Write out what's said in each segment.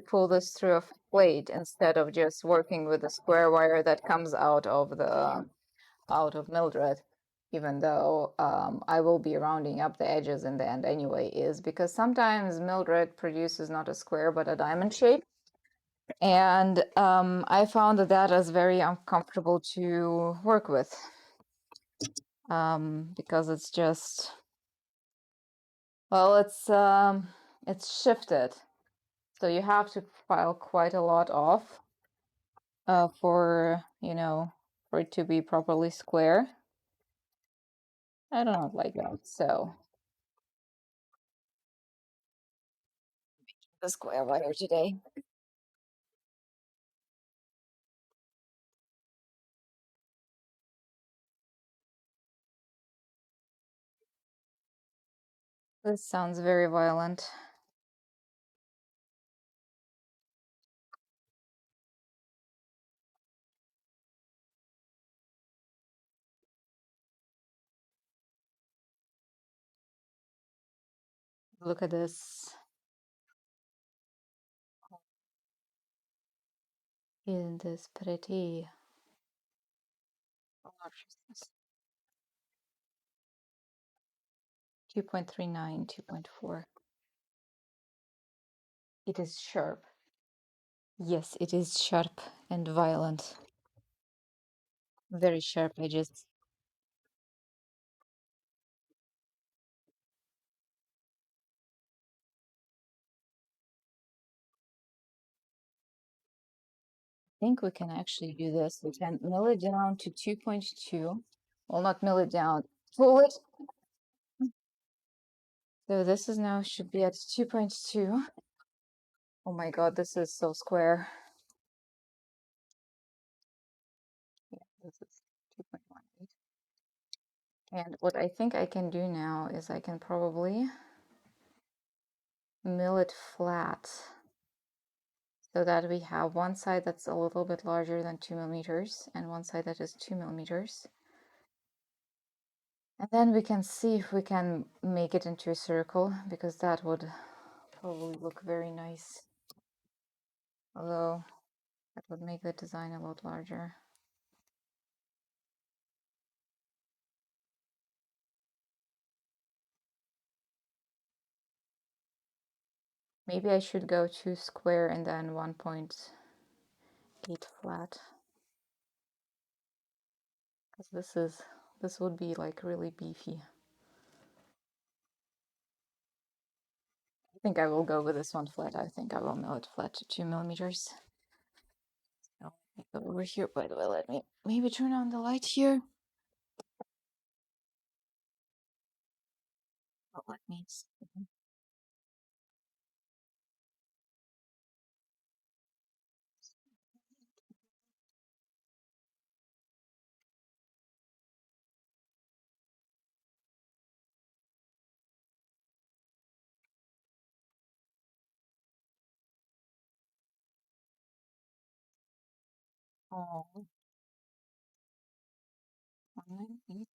pull this through a plate instead of just working with the square wire that comes out of Mildred, even though I will be rounding up the edges in the end anyway, is because sometimes Mildred produces not a square but a diamond shape. And I found that is very uncomfortable to work with because it's just, well, it's shifted. So you have to file quite a lot off for, for it to be properly square. I don't like that. So the square wire today. This sounds very violent. Look at this. Isn't this pretty? Oh, 2.39, 2.4. It is sharp. Yes, it is sharp and violent. Very sharp edges. I think we can actually do this. We can mill it down to 2.2. Well, not mill it down, pull it. So this is now should be at 2.2. Oh my god, this is so square. Yeah, this is 2.18. And what I think I can do now is I can probably mill it flat so that we have one side that's a little bit larger than 2 millimeters and one side that is 2 millimeters. And then we can see if we can make it into a circle, because that would probably look very nice. Although that would make the design a lot larger. Maybe I should go 2 square and then 1.8 flat. Because this would be like really beefy. I think I will go with this one flat. I think I will mill it flat to 2 millimeters. I'll go over here. By the way, let me maybe turn on the light here. Oh, let me see. Oh, 198,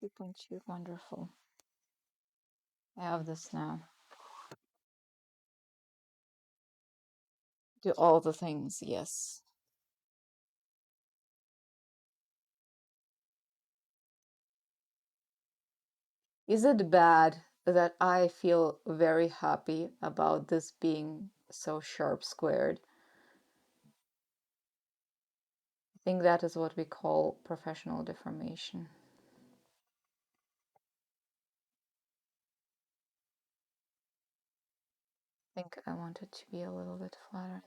2.2, wonderful. I have this now. Do all the things, yes. Is it bad that I feel very happy about this being so sharp squared? I think that is what we call professional deformation. I think I want it to be a little bit flatter.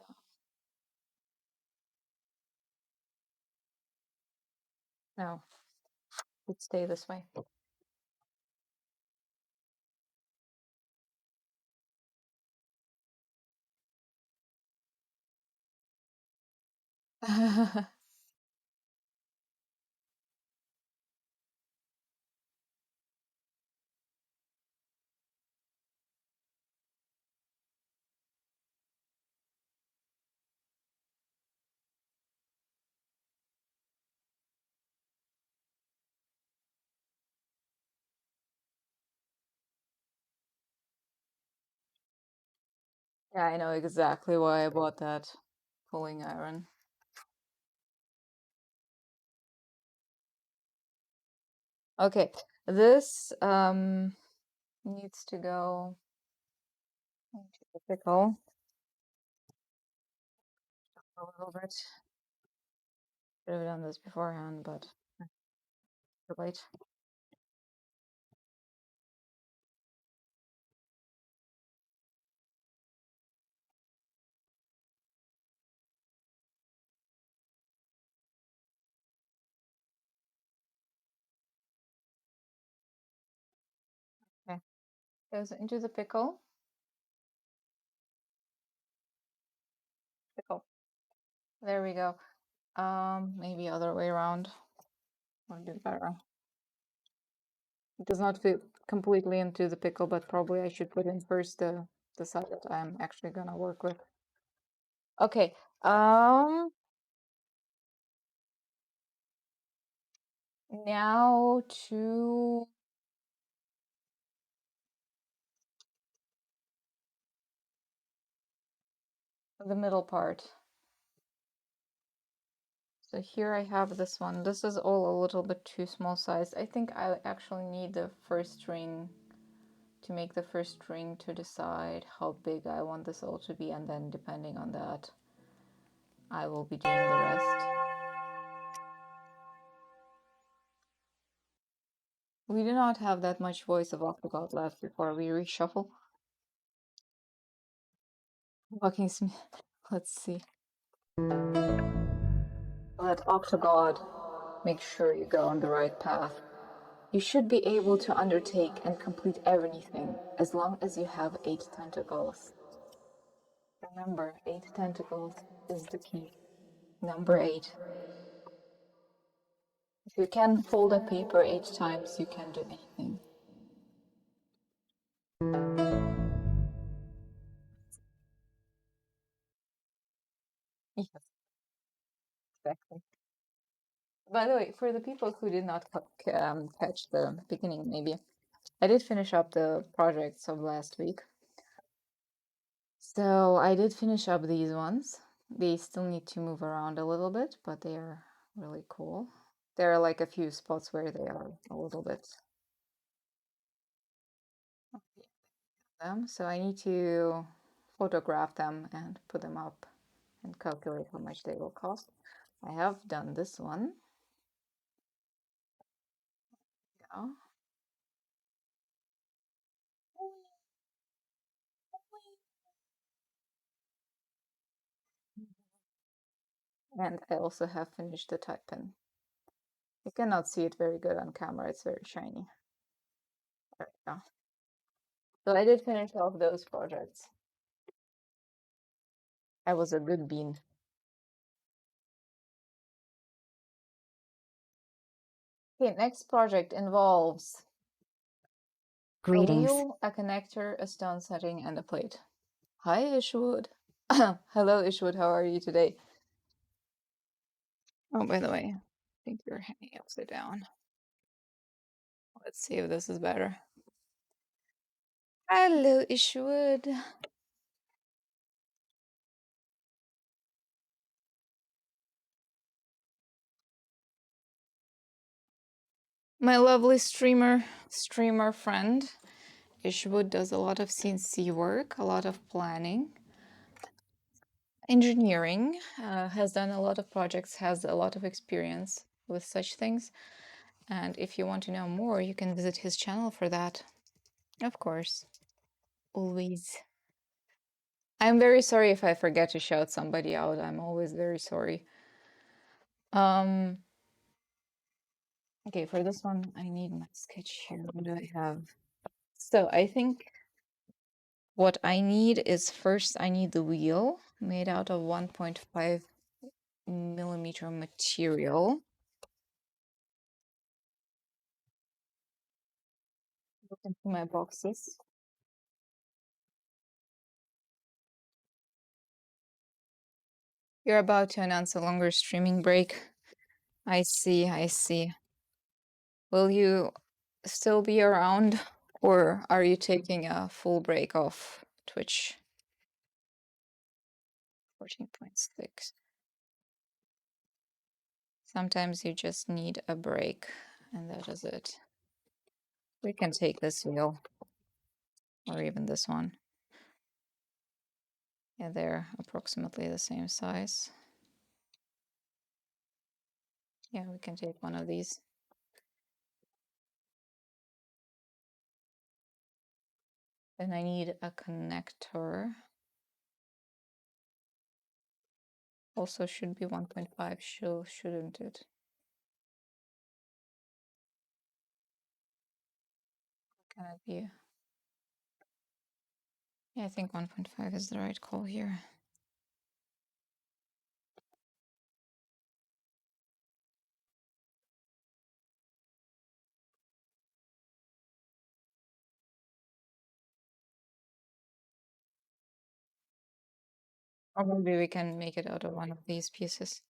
No, let's stay this way. Yeah, I know exactly why I bought that pulling iron. Okay, this needs to go into the pickle a little bit. Should have done this beforehand, but too late. Okay, goes into the pickle. Pickle. There we go. Maybe other way around would be better. It does not fit completely into the pickle, but probably I should put in first the side that I'm actually gonna work with. Okay. Now to the middle part. So here I have this one. This is all a little bit too small size. I think I actually need the first string to make the first string to decide how big I want this all to be, and then depending on that, I will be doing the rest. We do not have that much voice of Octogod left before we reshuffle. Walking Smith. Let's see. Let Octogod make sure you go on the right path. You should be able to undertake and complete everything as long as you have 8 tentacles. Remember, 8 tentacles is the key. Number 8. If you can fold a paper 8 times, you can do anything. Yes, exactly. By the way, for the people who did not catch the beginning, maybe, I did finish up the projects of last week. So I did finish up these ones. They still need to move around a little bit, but they are really cool. There are like a few spots where they are a little bit them. So I need to photograph them and put them up and calculate how much they will cost. I have done this one. Yeah. And I also have finished the type pen. You cannot see it very good on camera, it's very shiny. There we go. So I did finish off those projects. I was a good bean. Okay, next project involves a wheel, a connector, a stone setting, and a plate. Hi, Ishwood. Hello, Ishwood. How are you today? Oh, by the way, I think you're hanging upside down. Let's see if this is better. Hello, Ishwood. My lovely streamer friend. Ishwood does a lot of CNC work, a lot of planning, engineering, has done a lot of projects, has a lot of experience with such things. And if you want to know more, you can visit his channel for that. Of course. Always. I'm very sorry if I forget to shout somebody out. I'm always very sorry. Okay, for this one, I need my sketch here. What do I have? So I think what I need is first I need the wheel made out of 1.5 millimeter material. Look into my boxes. You're about to announce a longer streaming break. I see, I see. Will you still be around, or are you taking a full break off Twitch? 14.6. Sometimes you just need a break, and that is it. We can take this wheel, or even this one. Yeah, they're approximately the same size. Yeah, we can take one of these. Then I need a connector. Also should be 1.5, shouldn't it? Can it be? Yeah, I think 1.5 is the right call here. Or maybe we can make it out of one of these pieces.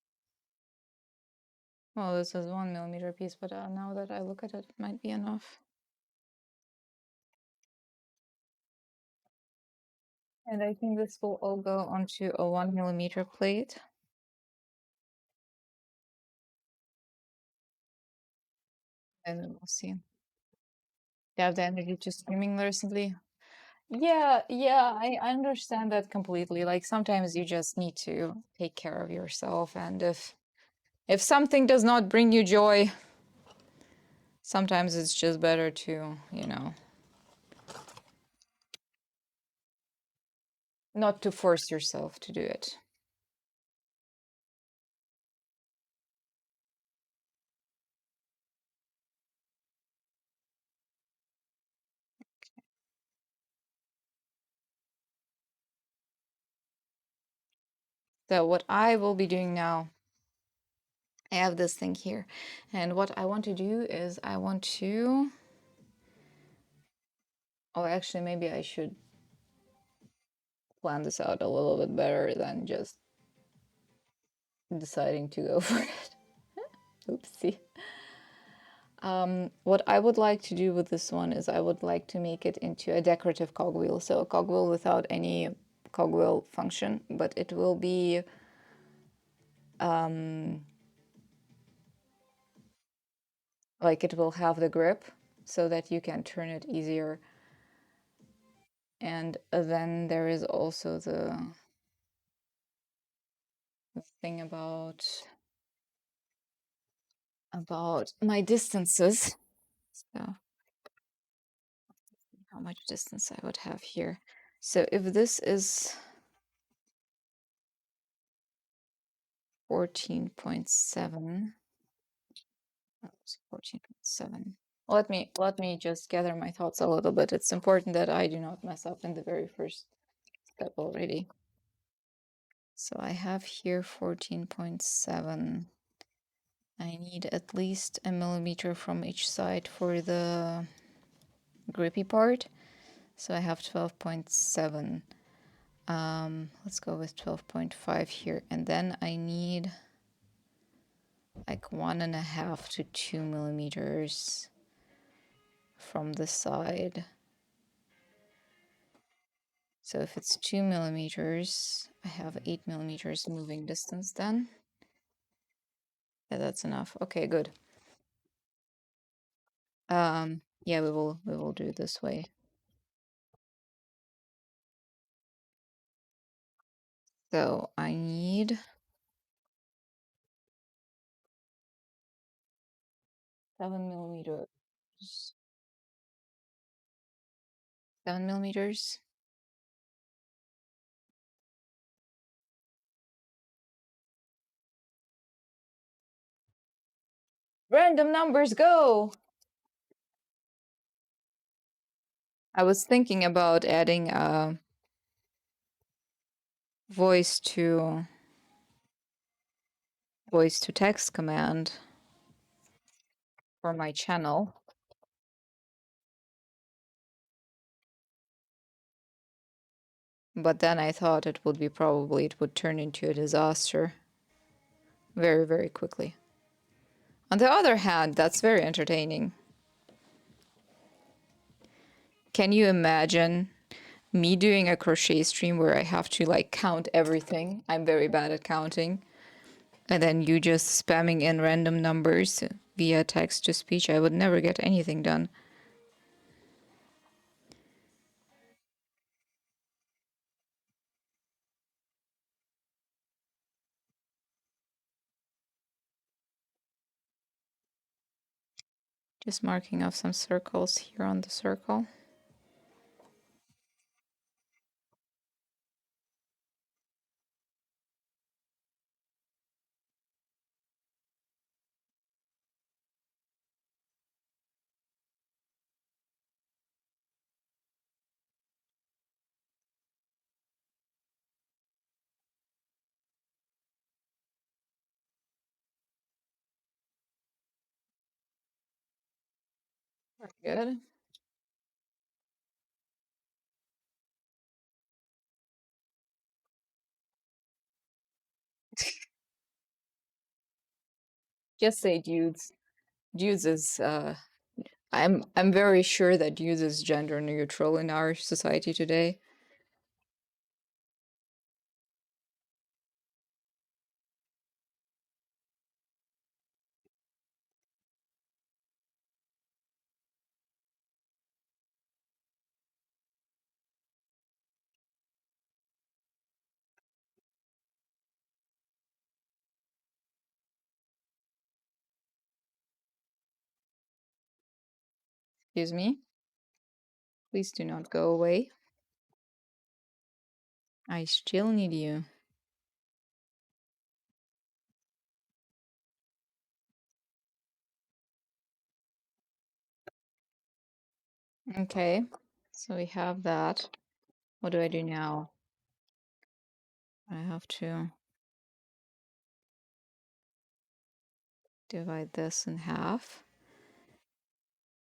Well, this is 1 millimeter piece, but now that I look at it, it might be enough. And I think this will all go onto a 1 millimeter plate. And then we'll see. You have the energy to swimming recently? Yeah, I understand that completely. Like sometimes you just need to take care of yourself, and if something does not bring you joy, sometimes it's just better to, not to force yourself to do it. So what I will be doing now, I have this thing here, and what I want to do is I want to, oh, actually, maybe I should plan this out a little bit better than just deciding to go for it. Oopsie. What I would like to do with this one is I would like to make it into a decorative cogwheel. So a cogwheel without any cogwheel function, but it will be like it will have the grip so that you can turn it easier. And then there is also the thing about my distances. So how much distance I would have here. So if this is 14.7, that was 14.7. Let me just gather my thoughts a little bit. It's important that I do not mess up in the very first step already. So I have here 14.7. I need at least a millimeter from each side for the grippy part. So I have 12.7. Let's go with 12.5 here. And then I need like 1.5 to 2 millimeters from the side. So if it's 2 millimeters, I have 8 millimeters moving distance then. Yeah, that's enough. Okay, good. Yeah, we will do it this way. So I need 7 millimeters. 7 millimeters. Random numbers, go! I was thinking about adding a voice to text command for my channel. But then I thought it would turn into a disaster very, very quickly. On the other hand, that's very entertaining. Can you imagine me doing a crochet stream where I have to like count everything. I'm very bad at counting. And then you just spamming in random numbers via text to speech, I would never get anything done. Just marking off some circles here on the circle. Good. Just say dudes. Dudes is I'm very sure that dudes is gender neutral in our society today. Excuse me. Please do not go away. I still need you. Okay. So we have that. What do I do now? I have to divide this in half.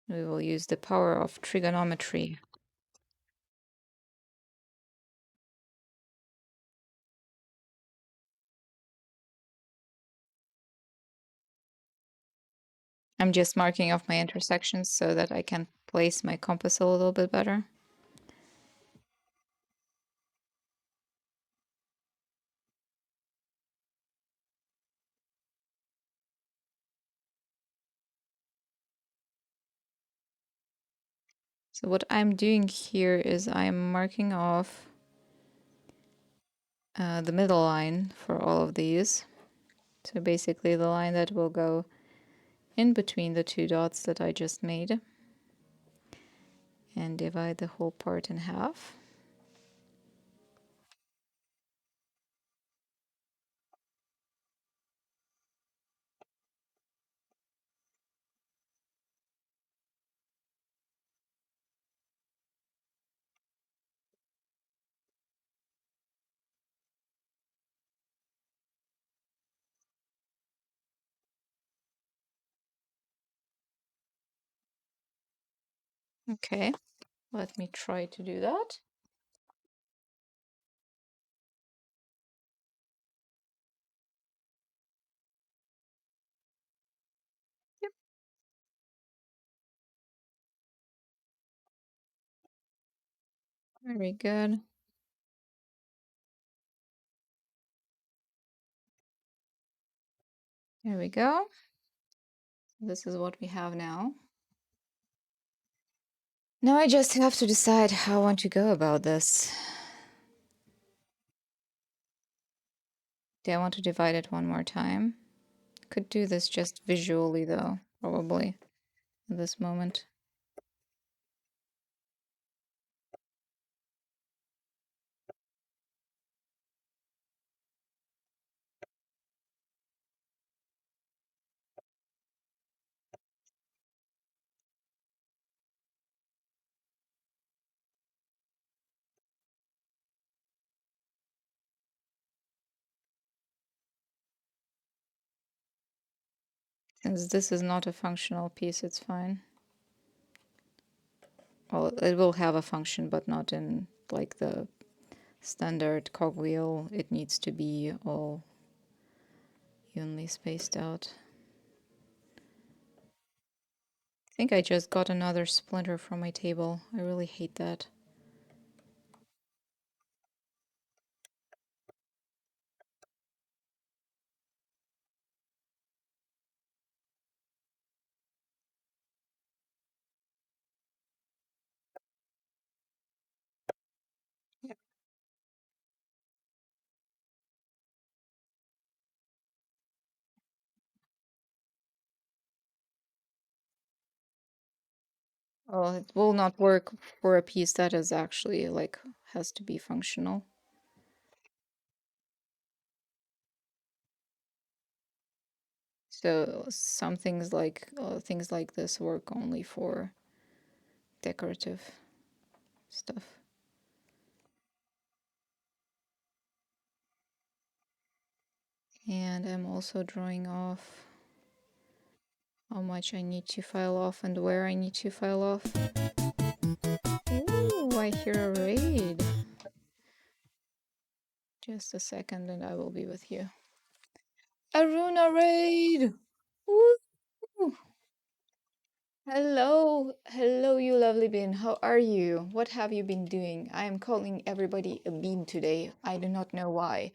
We will use the power of trigonometry. I'm just marking off my intersections so that I can place my compass a little bit better. So what I'm doing here is I'm marking off the middle line for all of these. So basically the line that will go in between the two dots that I just made, and divide the whole part in half. Okay, let me try to do that. Yep. Very good. There we go. This is what we have now. Now I just have to decide how I want to go about this. Do I want to divide it one more time? Could do this just visually though, probably, at this moment. Since this is not a functional piece, it's fine. Well, it will have a function, but not in like the standard cogwheel. It needs to be all evenly spaced out. I think I just got another splinter from my table. I really hate that. Oh, it will not work for a piece that is actually like has to be functional. So some things like this work only for decorative stuff. And I'm also drawing off how much I need to file off and where I need to file off. Ooh, I hear a raid. Just a second and I will be with you. Aruna raid! Woo! Hello, hello, you lovely bean. How are you? What have you been doing? I am calling everybody a bean today. I do not know why.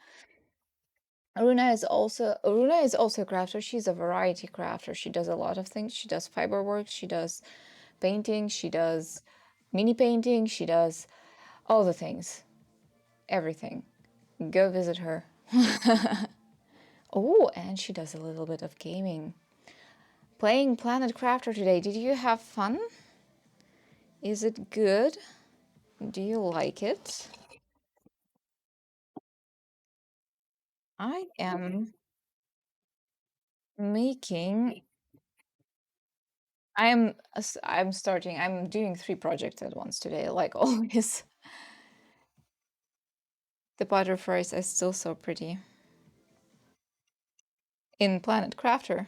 Aruna is also a crafter. She's a variety crafter. She does a lot of things. She does fiber work. She does painting. She does mini painting. She does all the things, everything. Go visit her. Oh, and she does a little bit of gaming. Playing Planet Crafter today. Did you have fun? Is it good? Do you like it? I am making. I'm doing 3 projects at once today, like always. The butterflies are still so pretty. In Planet Crafter.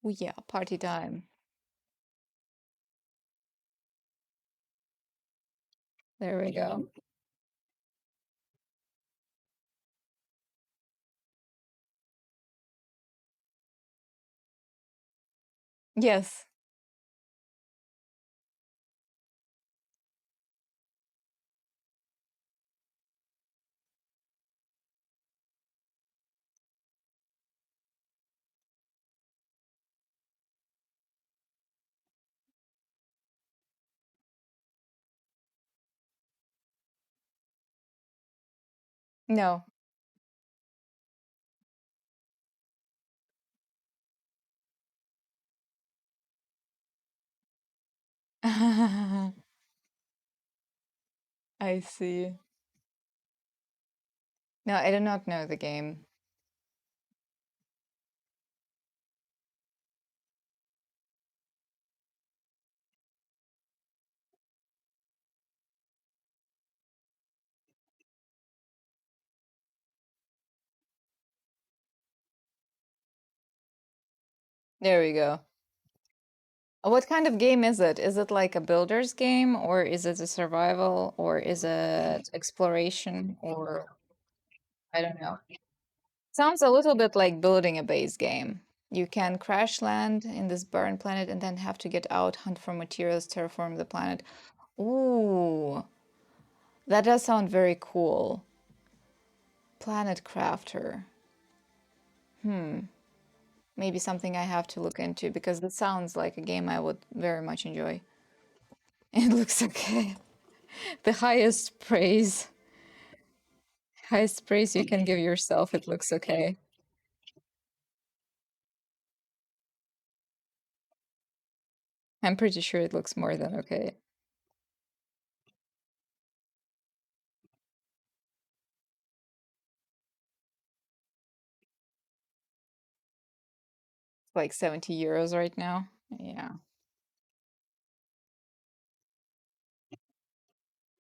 Oh yeah, party time. There we go. Yes. No. I see. No, I do not know the game. There we go. What kind of game is it? Is it like a builder's game, or is it a survival, or is it exploration, or I don't know. Sounds a little bit like building a base game. You can crash land in this barren planet and then have to get out, hunt for materials, terraform the planet. Ooh, that does sound very cool. Planet Crafter. Maybe something I have to look into because that sounds like a game I would very much enjoy. It looks okay. The highest praise you can give yourself, it looks okay. I'm pretty sure it looks more than okay. Like 70 euros right now. Yeah.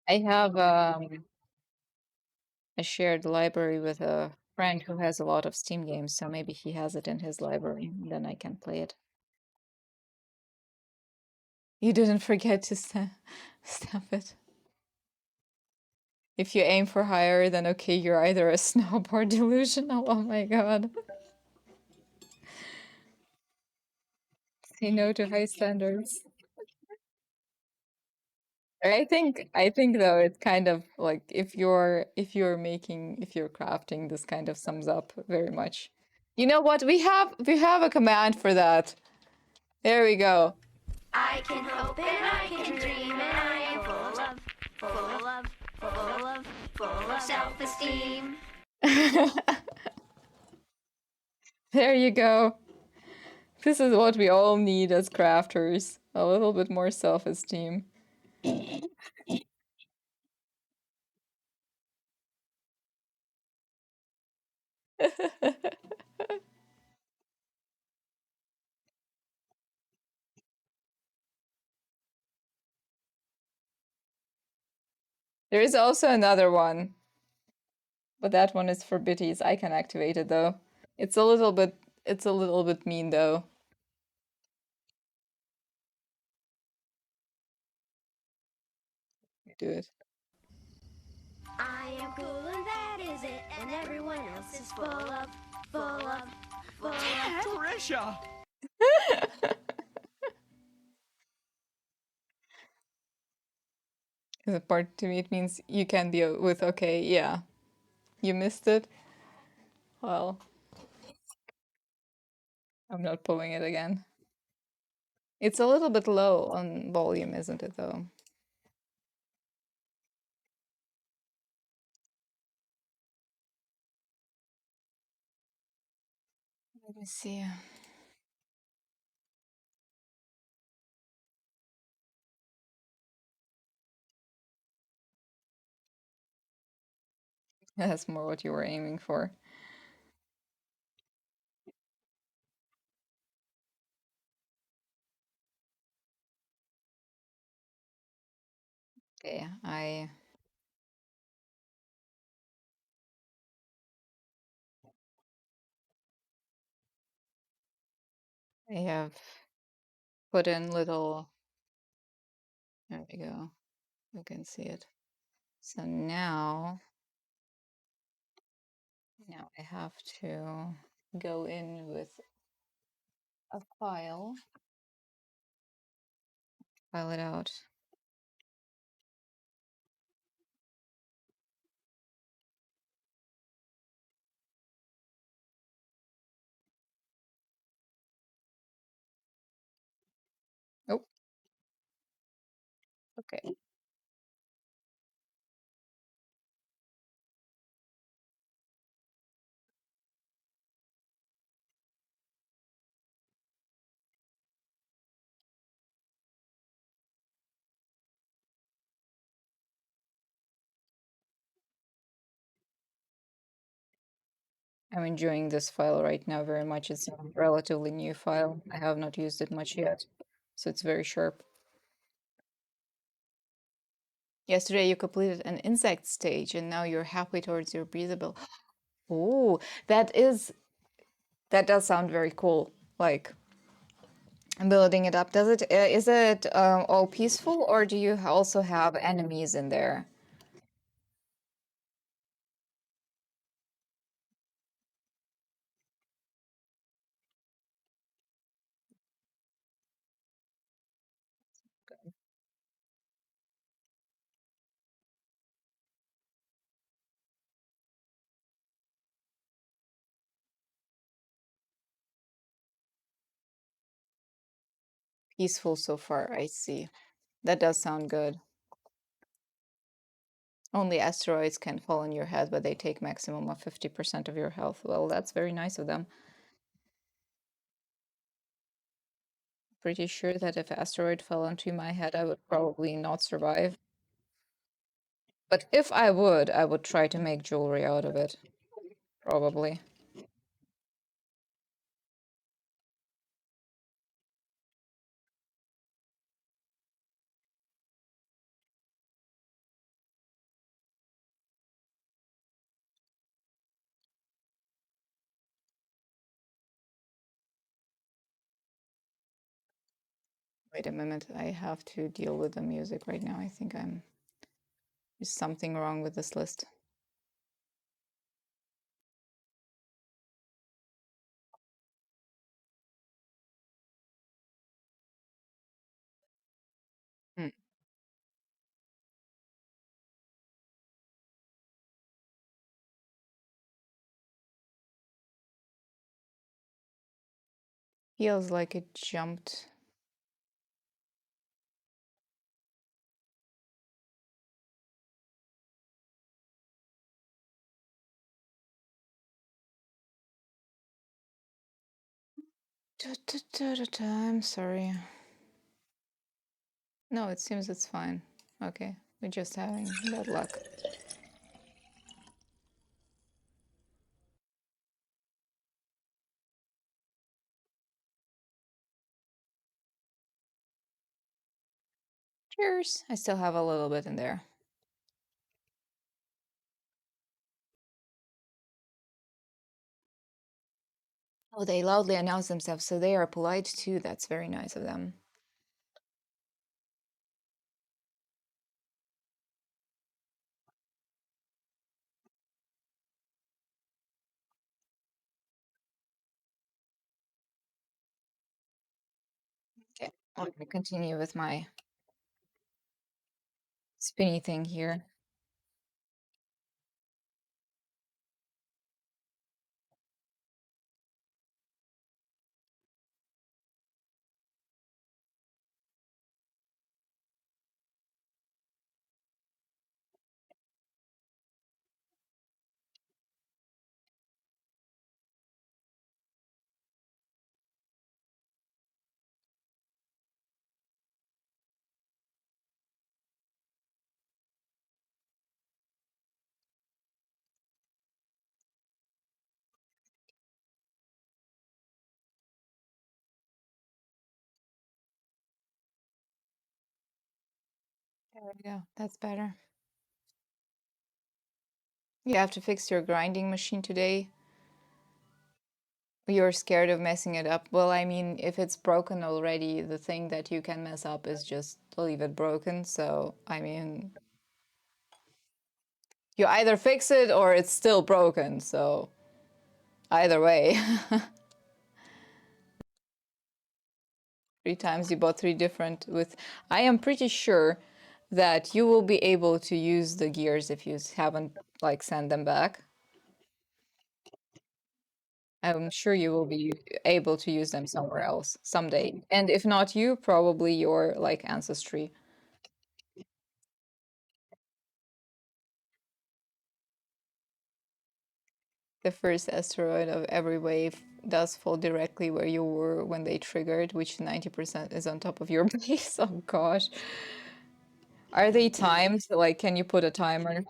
I have a shared library with a friend who has a lot of Steam games, so maybe he has it in his library, then I can play it. You didn't forget to stamp it. If you aim for higher, then okay, you're either a snob or delusional. Oh my god. Say no to high standards. I think though it's kind of like if you're crafting, this kind of sums up very much. You know what? We have a command for that. There we go. I can hope and I can dream and I am full of self-esteem. There you go. This is what we all need as crafters. A little bit more self-esteem. There is also another one, but that one is for biddies. I can activate it though. It's a little bit mean though. Do it. I am cool and that is it, and everyone else is full of, full of. Patricia! The part to me it means you can be with okay, yeah. You missed it. Well, I'm not pulling it again. It's a little bit low on volume, isn't it though? Let me see. That's more what you were aiming for. Okay, I have put in little. There we go. You can see it. So now I have to go in with a file it out. Oh, okay. I'm enjoying this file right now very much. It's a relatively new file. I have not used it much yet, so it's very sharp. Yesterday you completed an insect stage and now you're halfway towards your breathable. Oh, that does sound very cool. Like building it up. Is it all peaceful or do you also have enemies in there? Peaceful so far, I see. That does sound good. Only asteroids can fall on your head, but they take maximum of 50% of your health. Well, that's very nice of them. Pretty sure that if asteroid fell onto my head, I would probably not survive. But if I would try to make jewelry out of it. Probably. Wait a minute, I have to deal with the music right now. I think there's something wrong with this list. Hmm. Feels like it jumped. I'm sorry. No, it seems it's fine. Okay, we're just having bad luck. Cheers. I still have a little bit in there. Oh, they loudly announce themselves, so they are polite too. That's very nice of them. Okay, I'm gonna continue with my spinny thing here. There we go. That's better. You have to fix your grinding machine today. You're scared of messing it up. Well, I mean, if it's broken already, the thing that you can mess up is just leave it broken. So, I mean, you either fix it or it's still broken. So, either way. 3 times you bought 3 different with. I am pretty sure that you will be able to use the gears if you haven't like sent them back. I'm sure you will be able to use them somewhere else someday. And if not you, probably your like ancestry. The first asteroid of every wave does fall directly where you were when they triggered, which 90% is on top of your base. Oh gosh. Are they timed? Like, can you put a timer?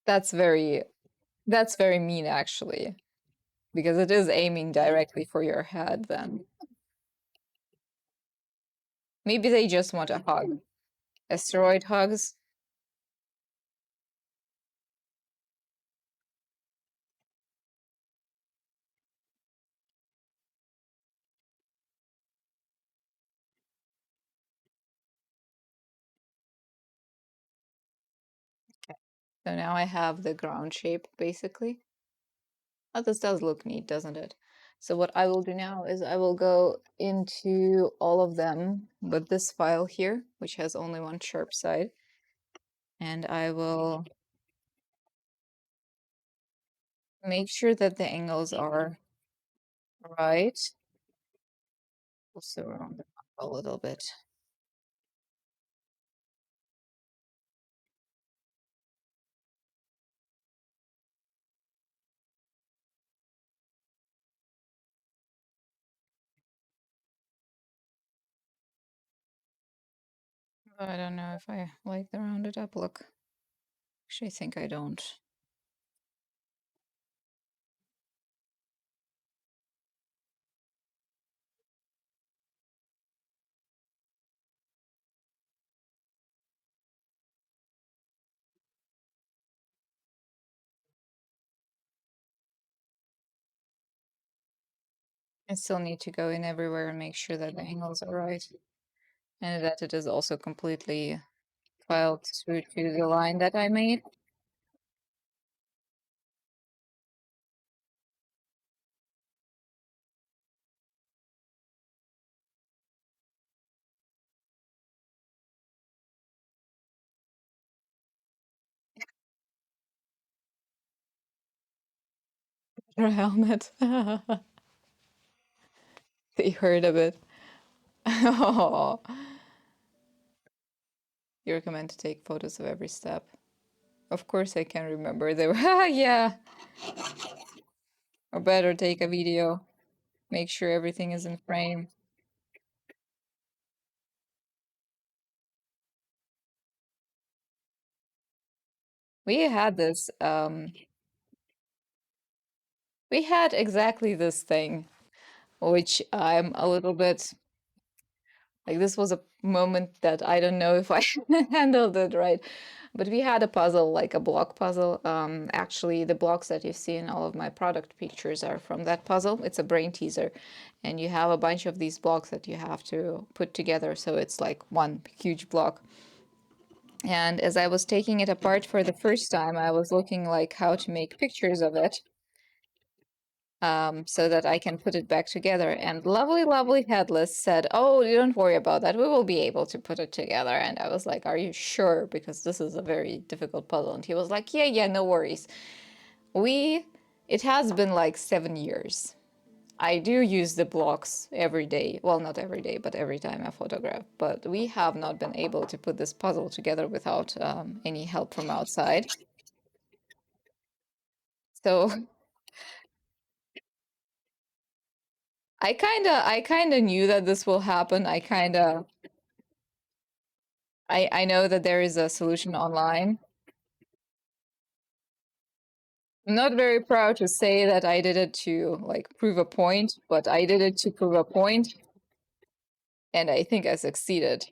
That's very that's very mean actually, because it is aiming directly for your head then. Maybe they just want a hug. Asteroid hugs. So now I have the ground shape basically. Oh, this does look neat, doesn't it? So what I will do now is I will go into all of them with this file here, which has only one sharp side, and I will make sure that the angles are right. Also round them up a little bit. I don't know if I like the rounded up look. Actually, I think I don't. I still need to go in everywhere and make sure that the angles are right and that it is also completely filed through to the line that I made. Your helmet. They heard of it. Oh, you recommend to take photos of every step. Of course I can remember. They were, yeah. Or better take a video. Make sure everything is in frame. We had this, we had exactly this thing, which I'm a little bit like, this was a moment that I don't know if I handled it right. But we had a puzzle, like a block puzzle. Actually, the blocks that you see in all of my product pictures are from that puzzle. It's a brain teaser. And you have a bunch of these blocks that you have to put together. So it's like one huge block. And as I was taking it apart for the first time, I was looking like how to make pictures of it, so that I can put it back together. And lovely, lovely Headless said, "Oh, you don't worry about that. We will be able to put it together." And I was like, "Are you sure? Because this is a very difficult puzzle." And he was like, "Yeah, yeah, no worries. It has been like 7 years. I do use the blocks every day. Well, not every day, but every time I photograph. But we have not been able to put this puzzle together without any help from outside. So I kinda knew that this will happen. I know that there is a solution online. I'm not very proud to say that I did it to like prove a point, but I did it to prove a point, and I think I succeeded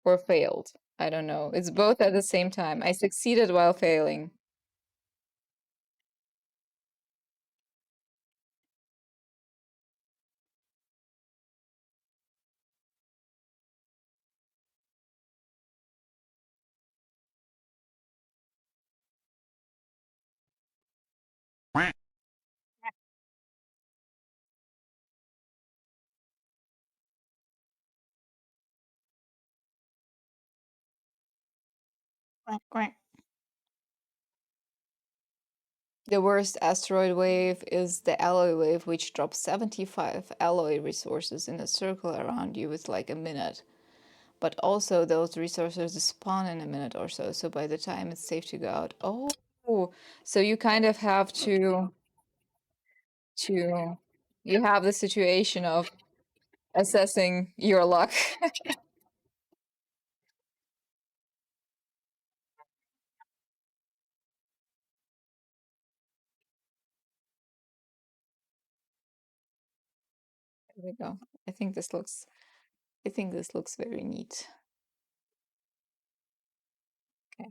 or failed. I don't know. It's both at the same time. I succeeded while failing. Quack, quack. The worst asteroid wave is the alloy wave, which drops 75 alloy resources in a circle around you with like a minute. But also those resources spawn in a minute or so. So by the time it's safe to go out, oh, so you kind of have to you have the situation of assessing your luck. There we go. I think this looks I think this looks very neat. Okay.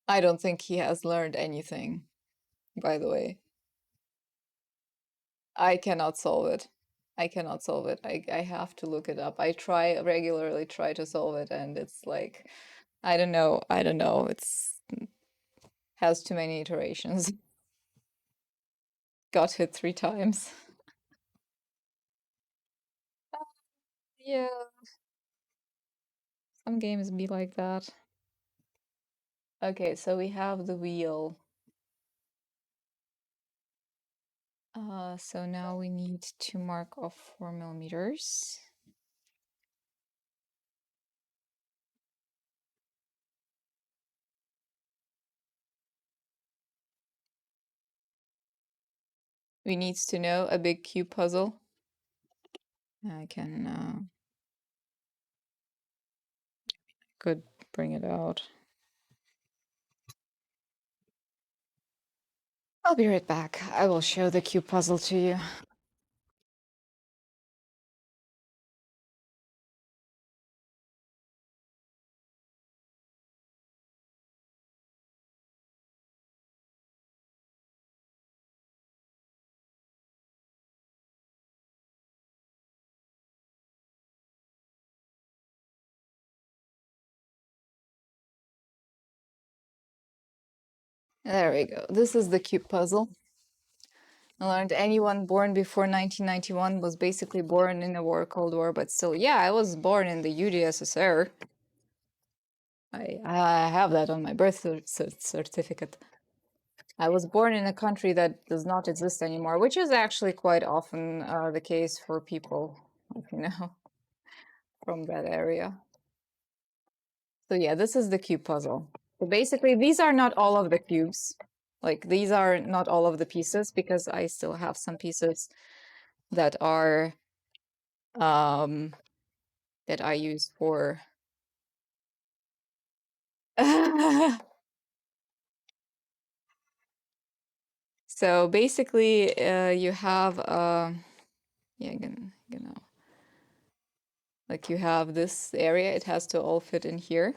I don't think he has learned anything, by the way. I cannot solve it. I cannot solve it. I have to look it up. I try regularly try to solve it, and it's like I don't know. I don't know. It's has too many iterations. Got hit 3 times. Yeah, some games be like that. Okay, so we have the wheel. So now we need to mark off 4 millimeters. We needs to know a big cube puzzle. I can could bring it out. I'll be right back. I will show the cube puzzle to you. There we go. This is the cube puzzle. I learned anyone born before 1991 was basically born in a war, Cold War, but still, yeah, I was born in the UdSSR. I have that on my birth certificate. I was born in a country that does not exist anymore, which is actually quite often the case for people, you know, from that area. So yeah, this is the cube puzzle. So basically, these are not all of the cubes. Like, these are not all of the pieces, because I still have some pieces that are that I use for so basically you have yeah, like you have this area, it has to all fit in here.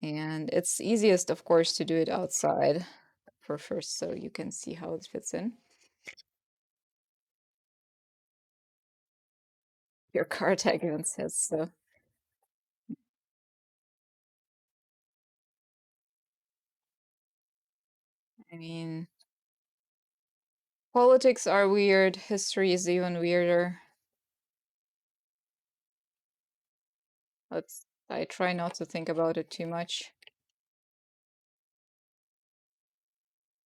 And it's easiest, of course, to do it outside for first, so you can see how it fits in. Your car tag even says so. I mean, politics are weird, history is even weirder. I try not to think about it too much.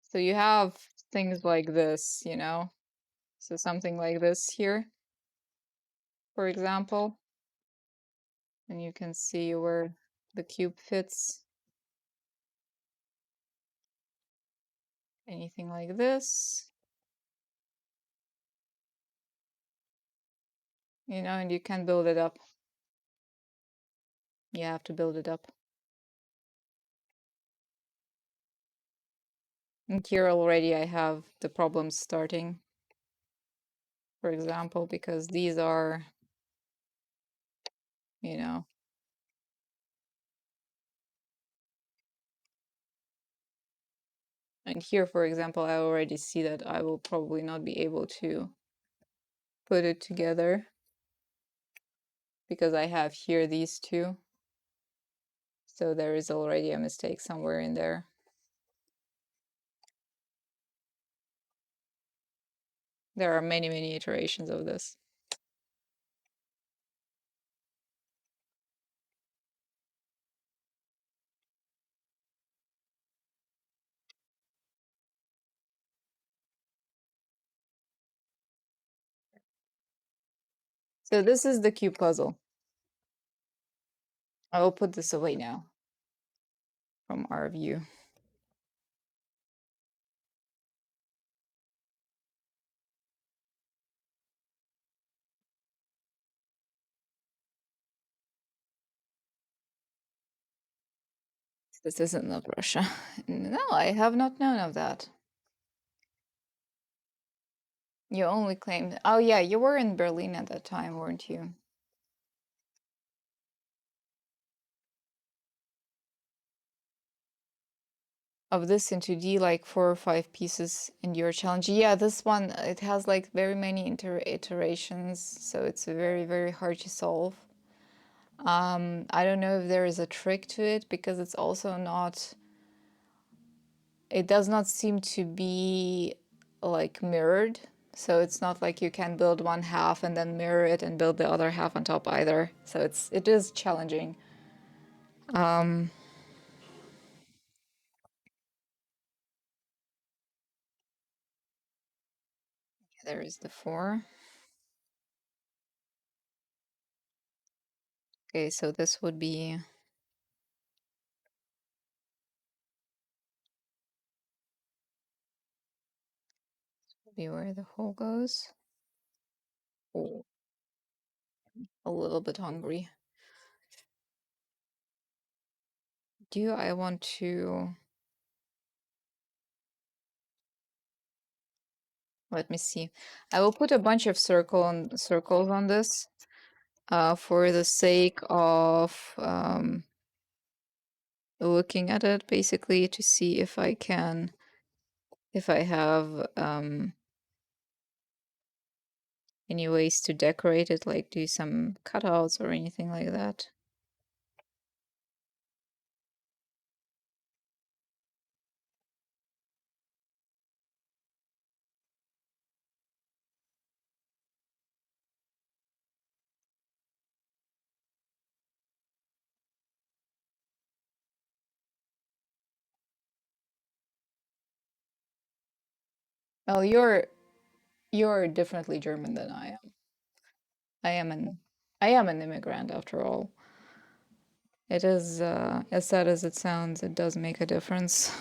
So you have things like this, you know? So something like this here, for example. And you can see where the cube fits. Anything like this. You know, and you can build it up. You have to build it up. And here already I have the problems starting, for example, because these are, you know, and here, for example, I already see that I will probably not be able to put it together because I have here these two. So there is already a mistake somewhere in there. There are many, many iterations of this. So this is the cube puzzle. I will put this away now from our view. This isn't of Russia. No, I have not known of that. You only claimed. Oh, yeah, you were in Berlin at that time, weren't you? Of this into D, like 4 or 5 pieces in your challenge. Yeah, this one, it has like very many iterations, so it's very, very hard to solve. I don't know if there is a trick to it because it's also not. It does not seem to be like mirrored. So it's not like you can build one half and then mirror it and build the other half on top either. So it is challenging. There is the 4. Okay, so this would be where the hole goes. Oh, a little bit hungry. Do I want to? Let me see. I will put a bunch of circles on this for the sake of looking at it, basically, to see if I can, if I have any ways to decorate it, like do some cutouts or anything like that. Well, you're differently German than I am. I am an I am an immigrant after all. It is as sad as it sounds, it does make a difference.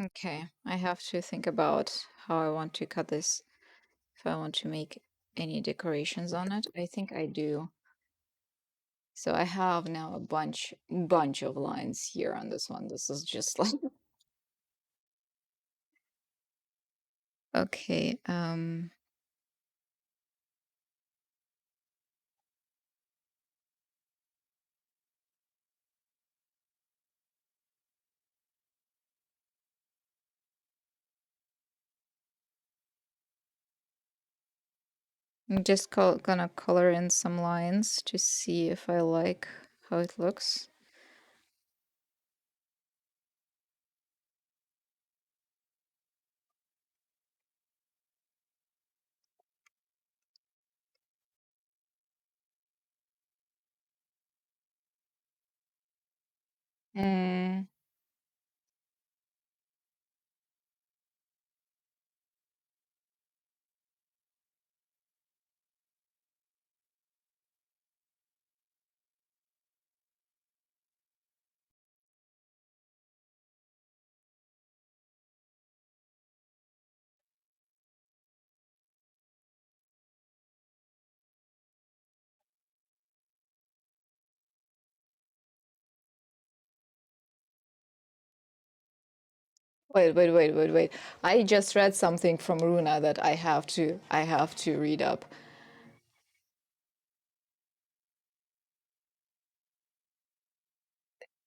Okay, I have to think about how I want to cut this. If I want to make any decorations on it, I think I do. So I have now a bunch of lines here on this one. This is just like okay, I'm just gonna color in some lines to see if I like how it looks. Mm, wait. I just read something from Runa that I have to read up.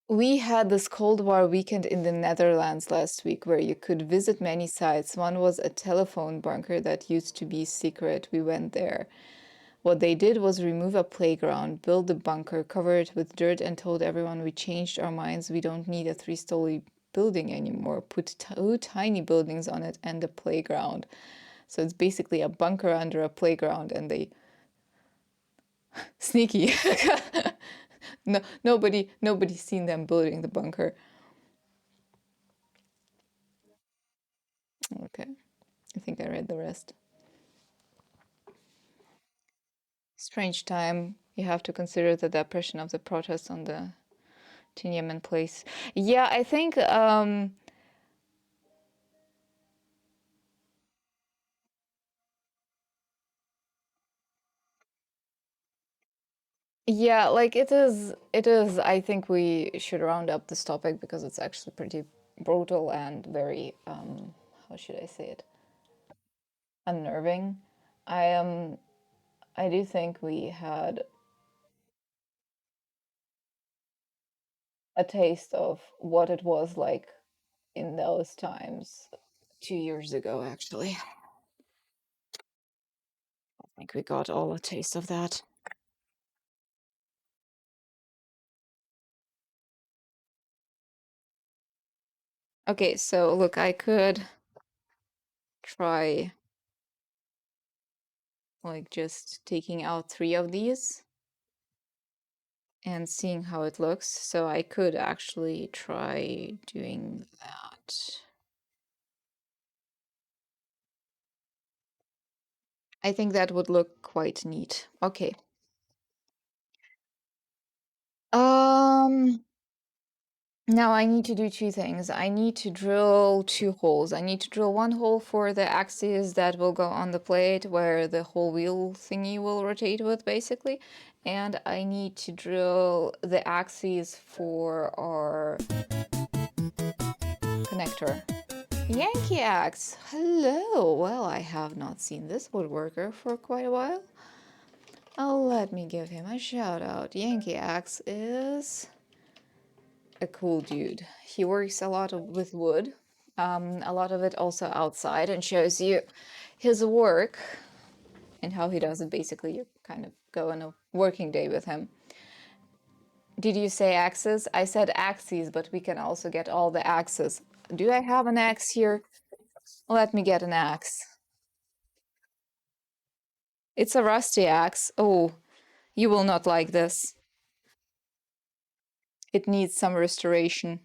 We had this Cold War weekend in the Netherlands last week where you could visit many sites. One was a telephone bunker that used to be secret. We went there. What they did was remove a playground, build the bunker, cover it with dirt, and told everyone we changed our minds. We don't need a three-story building anymore. Put two tiny buildings on it and a playground. So it's basically a bunker under a playground, and they sneaky. No, nobody's seen them building the bunker. Okay, I think I read the rest. Strange time. You have to consider the depression of the protests on the Tiananmen place. Yeah, I think yeah, like it is I think we should round up this topic because it's actually pretty brutal and very how should I say it? Unnerving. I I do think we had a taste of what it was like in those times 2 years ago actually. I think we got all a taste of that. Okay, so look, I could try like just taking out three of these and seeing how it looks. So I could actually try doing that. I think that would look quite neat. Okay. Um, Now I need to do two things. I need to drill two holes. I need to drill one hole for the axes that will go on the plate where the whole wheel thingy will rotate with, basically. And I need to drill the axes for our connector. Yankee axe. Hello. Well, I have not seen this woodworker for quite a while. Oh, let me give him a shout out. Yankee axe is a cool dude. He works a lot with wood, a lot of it also outside, and shows you his work and how he does it. Basically, you kind of go on a working day with him. Did you say axes? I said axes, but we can also get all the axes. Do I have an axe here? Let me get an axe. It's a rusty axe. Oh, you will not like this. It needs some restoration.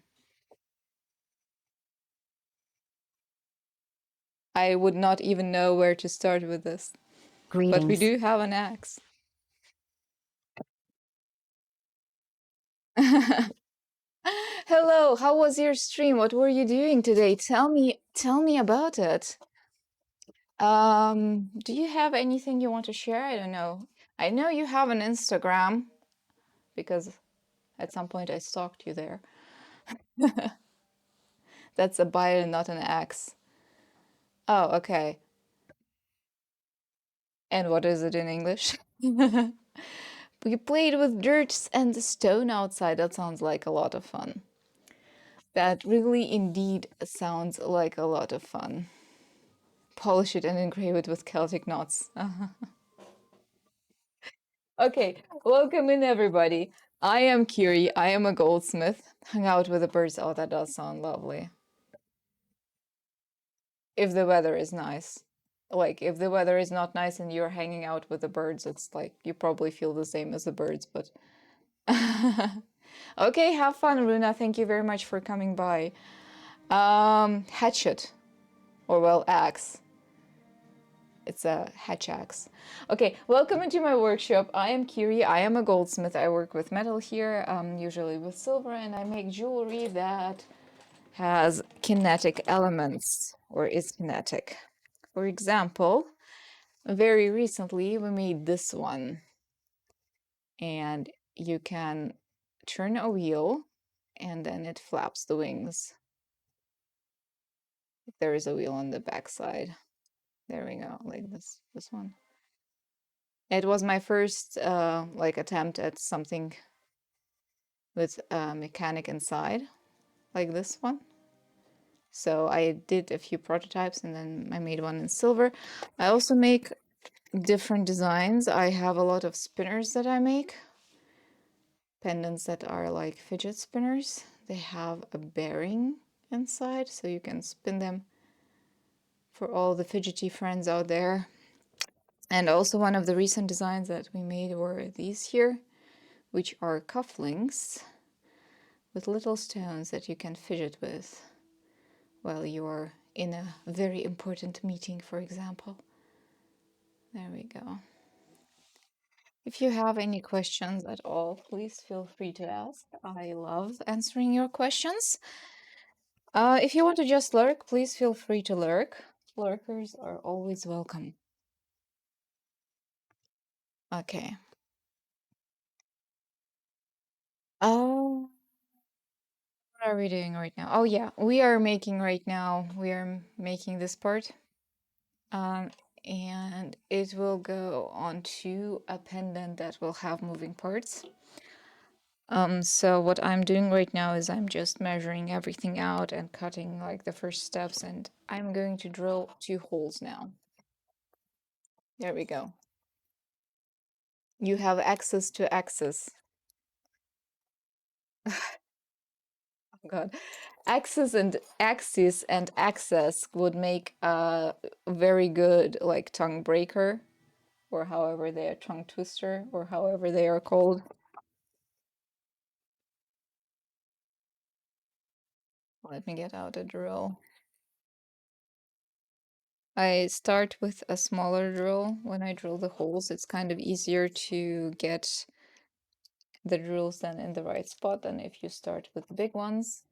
I would not even know where to start with this. But we do have an axe. Hello, how was your stream? What were you doing today? Tell me about it. Do you have anything you want to share? I don't know. I know you have an Instagram because at some point I stalked you there. That's a bile, not an axe. Oh, okay. And what is it in English? We played with dirt and stone outside. That sounds like a lot of fun. That really indeed sounds like a lot of fun. Polish it and engrave it with Celtic knots. Okay, welcome in everybody. I am Kiri. I am a goldsmith. Hung out with the birds. Oh, that does sound lovely. If the weather is nice. Like, if the weather is not nice and you're hanging out with the birds, it's like you probably feel the same as the birds, but. Okay, have fun, Runa. Thank you very much for coming by. Hatchet. Or, well, axe. It's a hatch axe. Okay, welcome into my workshop. I am Kiri. I am a goldsmith. I work with metal here, usually with silver, and I make jewelry that has kinetic elements or is kinetic. For example, very recently we made this one, and you can turn a wheel and then it flaps the wings. There is a wheel on the back side. There we go, like this one. It was my first like attempt at something with a mechanic inside, like this one. So I did a few prototypes and then I made one in silver. I also make different designs. I have a lot of spinners that I make. Pendants that are like fidget spinners. They have a bearing inside, so you can spin them for all the fidgety friends out there. And also one of the recent designs that we made were these here, which are cufflinks with little stones that you can fidget with while you are in a very important meeting, for example. There we go. If you have any questions at all, please feel free to ask. I love answering your questions. If you want to just lurk, please feel free to lurk. Lurkers are always welcome. Okay. Oh, what are we doing right now? Oh yeah, we are making this part. And it will go onto a pendant that will have moving parts. So what I'm doing right now is I'm just measuring everything out and cutting like the first steps, and I'm going to drill 2 holes now. There we go. You have access to access. Oh God. Axis and axis and access would make a very good like tongue breaker, or however they are, tongue twister, or however they are called. Let me get out a drill. I start with a smaller drill. When I drill the holes, it's kind of easier to get the drills then in the right spot than if you start with big ones.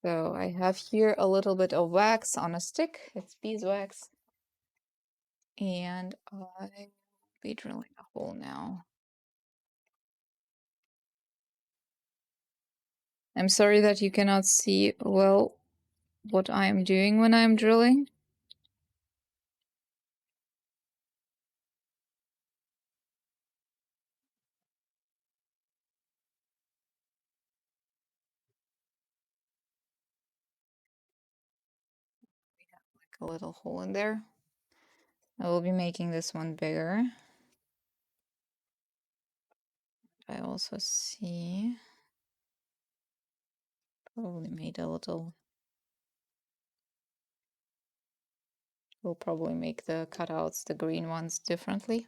So I have here a little bit of wax on a stick. It's beeswax. And I'll be drilling a hole now. I'm sorry that you cannot see well what I am doing when I'm drilling. a little hole in there. I will be making this one bigger. I also see probably made a little. We'll probably make the cutouts, the green ones, differently.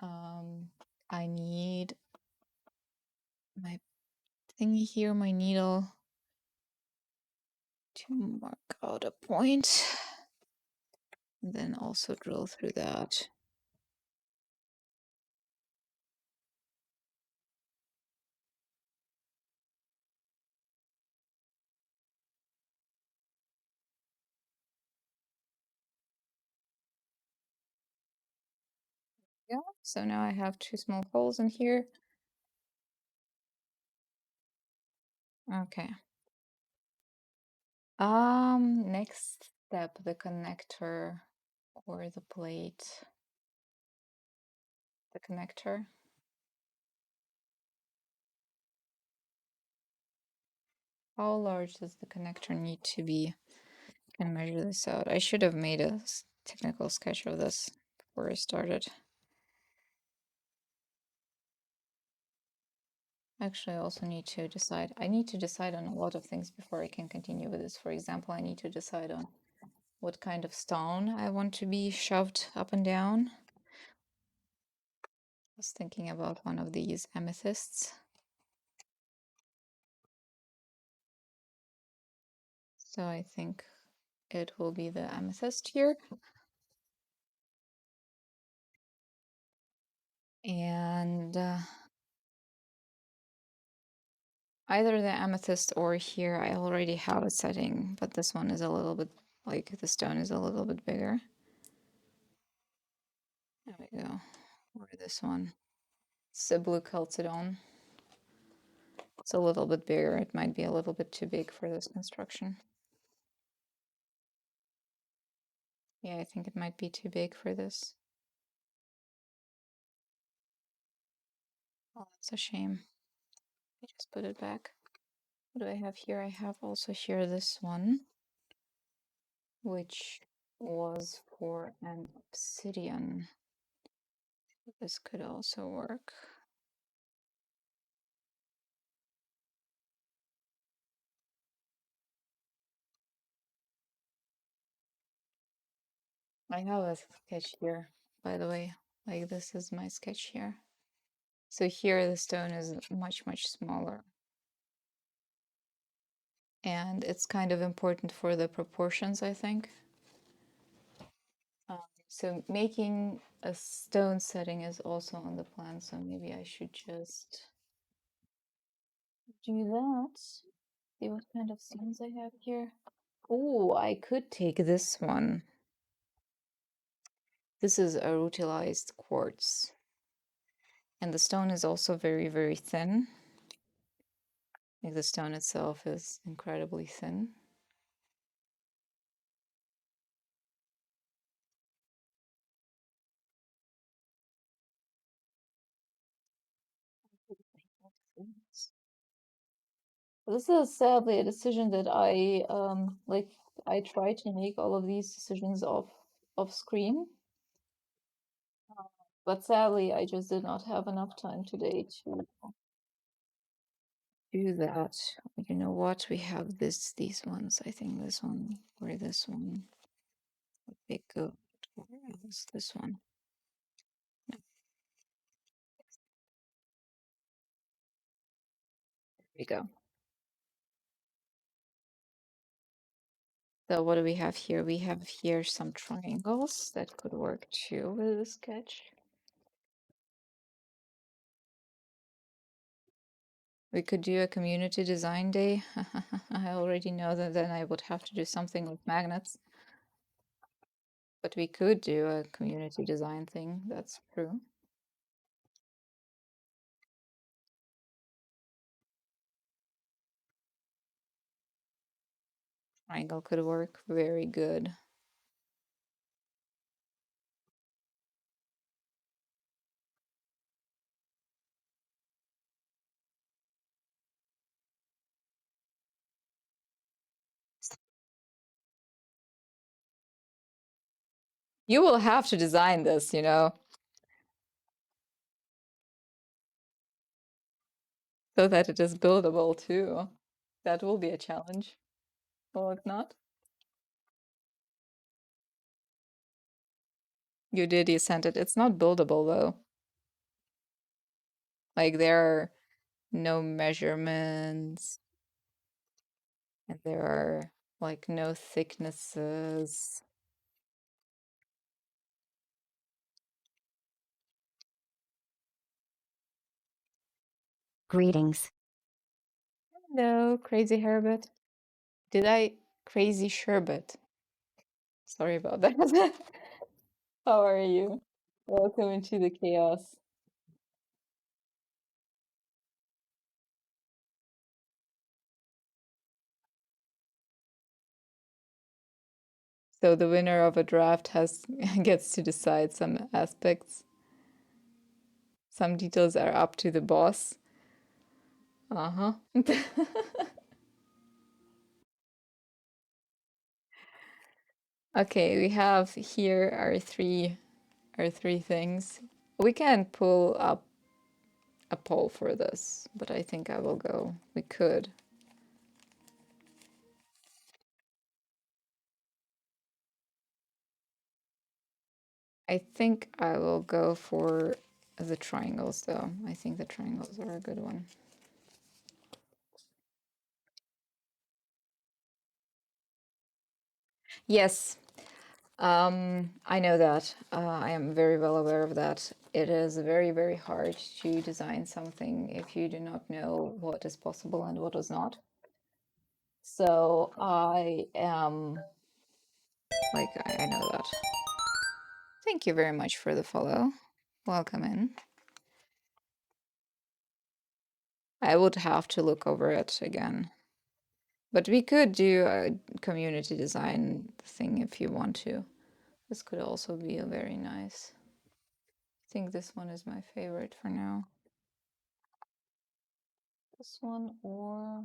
I need my thingy here, my needle, to mark out a point, and then also drill through that. Yeah, so now I have 2 small holes in here. Okay. Next step, the connector or the plate. The connector. How large does the connector need to be? I can measure this out. I should have made a technical sketch of this before I started. Actually, I also need to decide. I need to decide on a lot of things before I can continue with this. For example, I need to decide on what kind of stone I want to be shoved up and down. I was thinking about one of these amethysts. So I think it will be the amethyst here. And either the amethyst or here, I already have a setting, but this one is a little bit, like the stone is a little bit bigger. There we go. Or this one. It's a blue chalcedone. It's a little bit bigger. It might be a little bit too big for this construction. Yeah, I think it might be too big for this. Oh, that's a shame. I just put it back. What do I have here? I have also here this one, which was for an obsidian. This could also work. I have a sketch here, by the way. Like this is my sketch here. So here the stone is much, much smaller. And it's kind of important for the proportions, I think. So making a stone setting is also on the plan, so maybe I should just do that. See what kind of stones I have here. Oh, I could take this one. This is a rutilized quartz. And the stone is also very, very thin. Like the stone itself is incredibly thin. This is sadly a decision that I like. I try to make all of these decisions off screen, but sadly I just did not have enough time today to do that. You know what? We have these ones. I think this one or this one would be good. Where else? This one. No, there we go. So what do we have here? We have here some triangles that could work too with the sketch. We could do a community design day. I already know that then I would have to do something with magnets. But we could do a community design thing, that's true. Triangle could work very good. You will have to design this, you know, so that it is buildable too. That will be a challenge, will it not? You sent it. It's not buildable though. Like there are no measurements and there are like no thicknesses. Greetings. Hello, crazy Herbert. Did I crazy sherbet? Sorry about that. How are you? Welcome into the chaos. So the winner of a draft has gets to decide some aspects. Some details are up to the boss. Uh-huh. Okay, we have here our three things. We can pull up a poll for this, but I think I will go. We could. I think I will go for the triangles though. I think the triangles are a good one. Yes, I know that. I am very well aware of that. It is very, very hard to design something if you do not know what is possible and what is not. So I am like, I know that. Thank you very much for the follow. Welcome in. I would have to look over it again. But we could do a community design thing if you want to. This could also be a very nice. I think this one is my favorite for now. This one or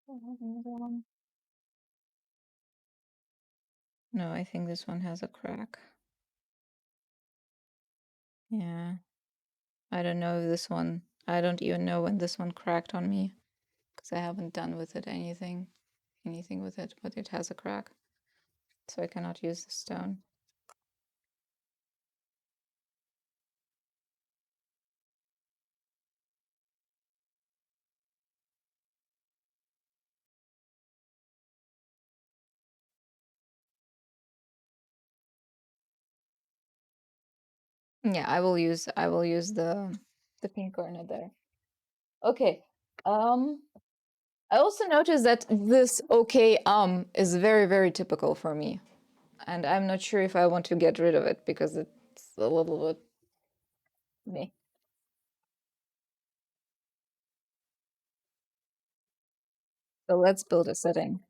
another one. No, I think this one has a crack. Yeah. I don't know if this one, I don't even know when this one cracked on me because I haven't done with it anything with it, but it has a crack. So I cannot use the stone. Yeah, I will use the pink garnet there. Okay. I also noticed that this okay is very, very typical for me. And I'm not sure if I want to get rid of it because it's a little bit me. So let's build a setting.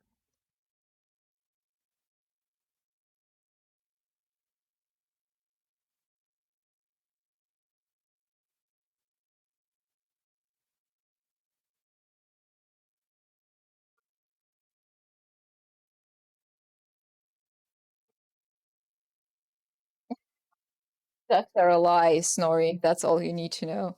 Ducks are a lie, Snorri. That's all you need to know.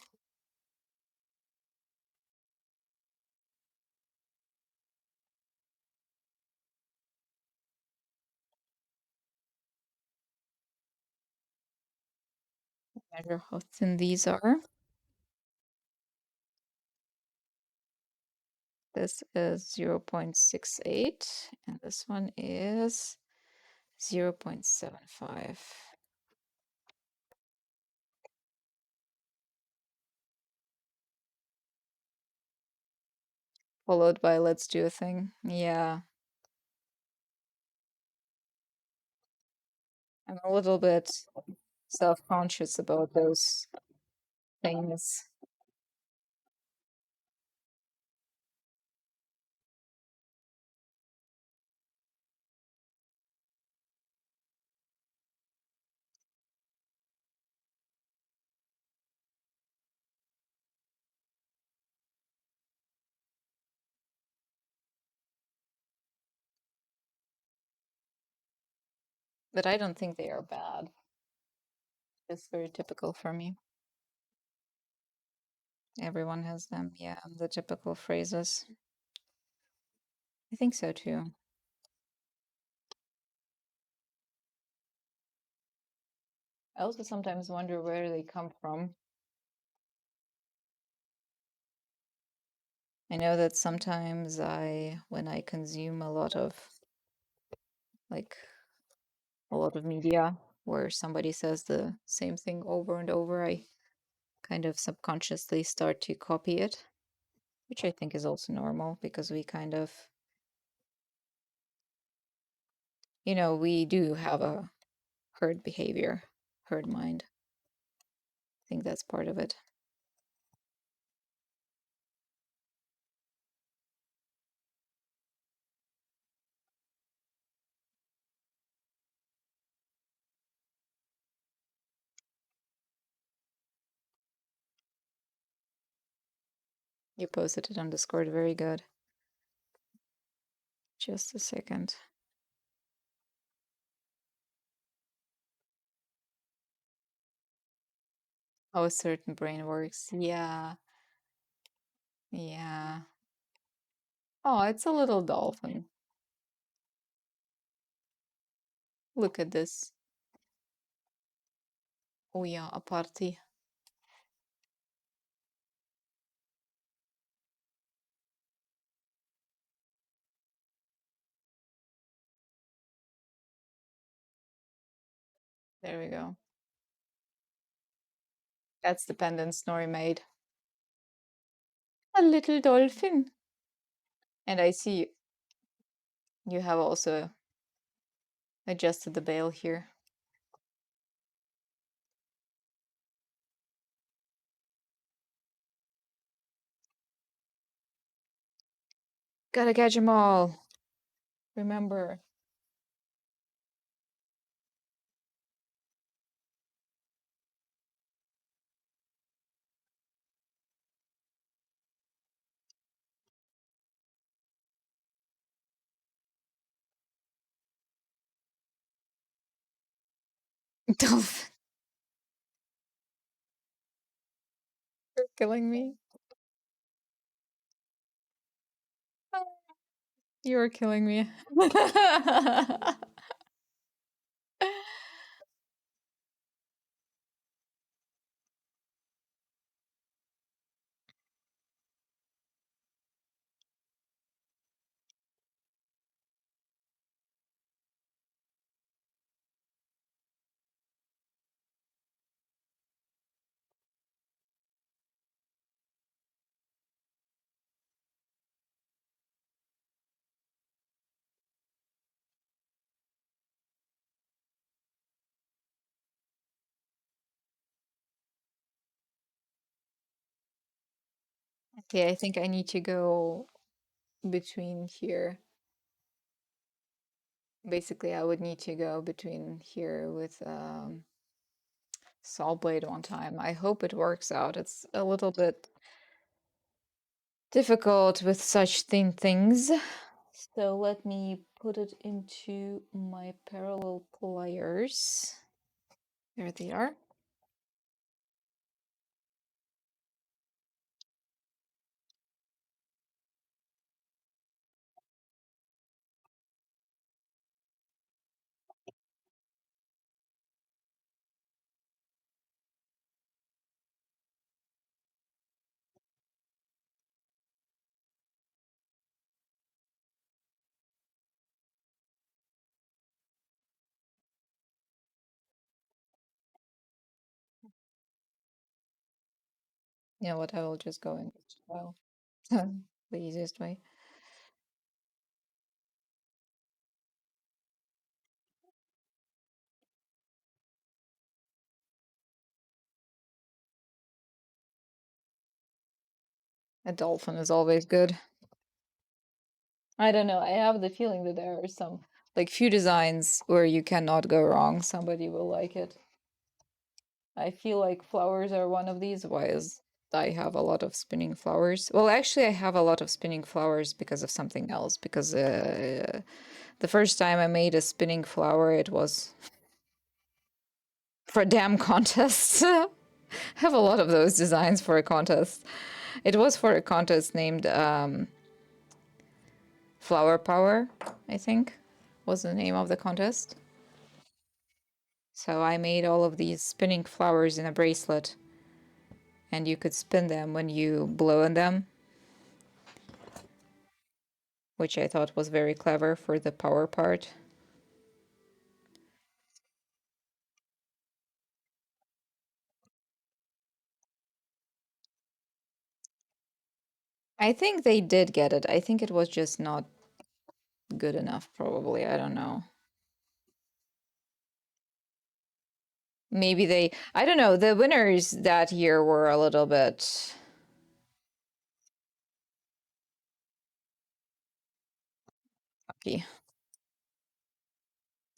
Measure how thin these are. This is 0.68 and this one is 0.75. Followed by let's do a thing. Yeah. I'm a little bit self-conscious about those things. But I don't think they are bad. It's very typical for me. Everyone has them, yeah, the typical phrases. I think so too. I also sometimes wonder where they come from. I know that sometimes when I consume like, a lot of media where somebody says the same thing over and over, I kind of subconsciously start to copy it, which I think is also normal because we kind of, we do have a herd behavior, herd mind. I think that's part of it. You posted it on Discord. Very good. Just a second. How a certain brain works. Yeah. Yeah. Oh, it's a little dolphin. Look at this. Oh yeah, a party. There we go. That's the pendant Snorri made. A little dolphin. And I see you have also adjusted the bail here. Gotta catch 'em all. Remember. Dolphin. You're killing me. You're killing me. Okay, I think I need to go between here. Basically, I would need to go between here with saw blade one time. I hope it works out. It's a little bit difficult with such thin things. So let me put it into my parallel pliers. There they are. You know what? I will just go in well, the easiest way. A dolphin is always good. I don't know. I have the feeling that there are some like few designs where you cannot go wrong. Somebody will like it. I feel like flowers are one of these. Why is I have a lot of spinning flowers? Well, actually, I have a lot of spinning flowers because of something else. Because The first time I made a spinning flower, it was for a damn contest. I have a lot of those designs for a contest. It was for a contest named Flower Power, I think, was the name of the contest. So I made all of these spinning flowers in a bracelet, and you could spin them when you blow on them, which I thought was very clever for the power part. I think they did get it. I think it was just not good enough, probably. I don't know. Maybe they, I don't know. The winners that year were a little bit lucky.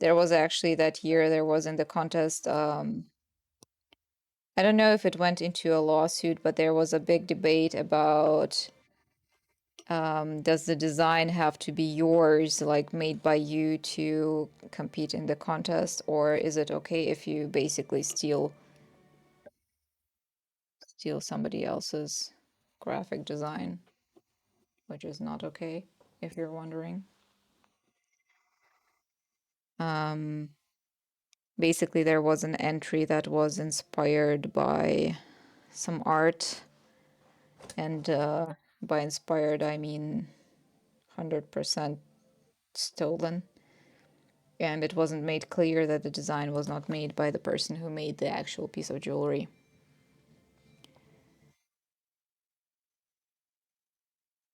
There was actually that year, there was in the contest, I don't know if it went into a lawsuit, but there was a big debate about does the design have to be yours, like made by you to compete in the contest, or is it okay if you basically steal somebody else's graphic design, which is not okay, if you're wondering. Basically, there was an entry that was inspired by some art, and by inspired, I mean 100% stolen. And it wasn't made clear that the design was not made by the person who made the actual piece of jewelry.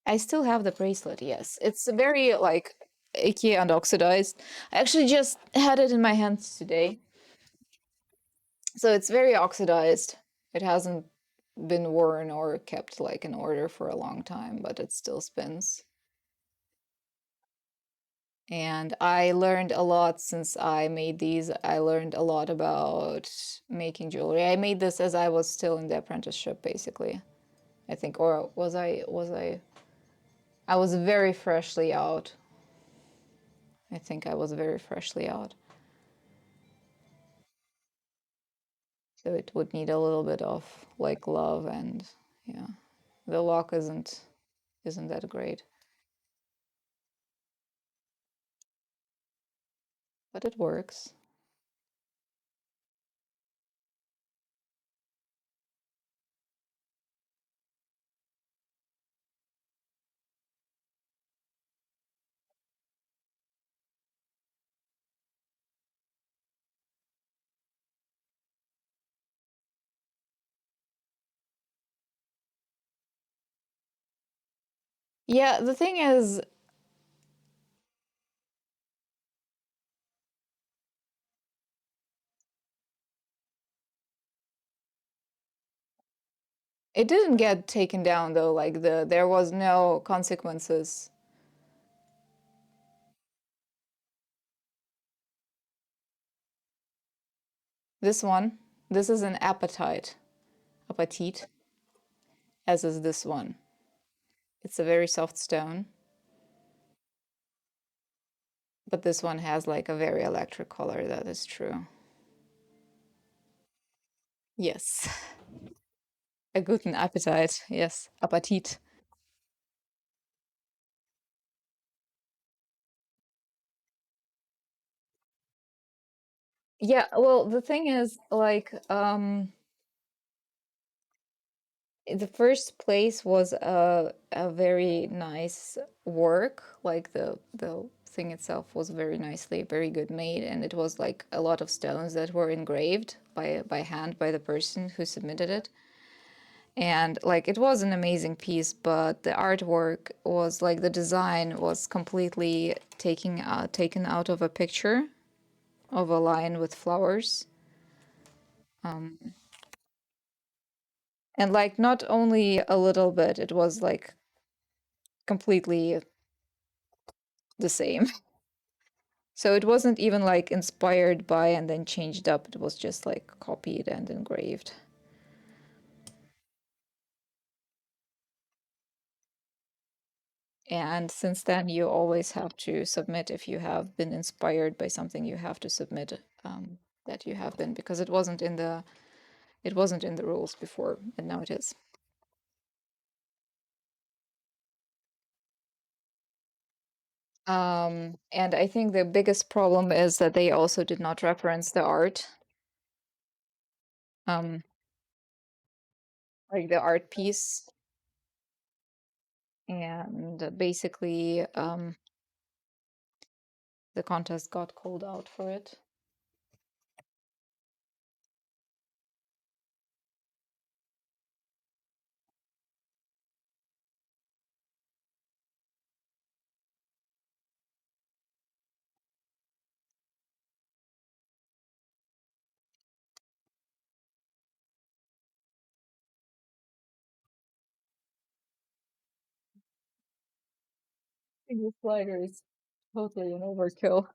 I still have the bracelet, yes. It's very, like, icky and oxidized. I actually just had it in my hands today. So it's very oxidized. It hasn't been worn or kept, like, in order for a long time, but it still spins. And I learned a lot since I made these. I learned a lot about making jewelry. I made this as I was still in the apprenticeship, basically. I think, or I was very freshly out. I think I was very freshly out. So it would need a little bit of like love, and yeah. The lock isn't that great. But it works. Yeah, the thing is, it didn't get taken down though, like there was no consequences. This one, this is an apatite, as is this one. It's a very soft stone, but this one has like a very electric color, that is true. Yes. A guten Appetit. Yes, Appetit. Yeah, well, the thing is, like, the first place was a very nice work. Like the thing itself was very good made, and it was like a lot of stones that were engraved by hand by the person who submitted it. And like it was an amazing piece, but the artwork was like the design was completely taken out of a picture of a lion with flowers. And like not only a little bit, it was like completely the same. So it wasn't even like inspired by and then changed up. It was just like copied and engraved. And since then, you always have to submit if you have been inspired by something. You have to submit that you have been, because it wasn't in the rules before, and now it is. And I think the biggest problem is that they also did not reference the art, um, like the art piece, and basically the contest got called out for it. Single slider is totally an overkill.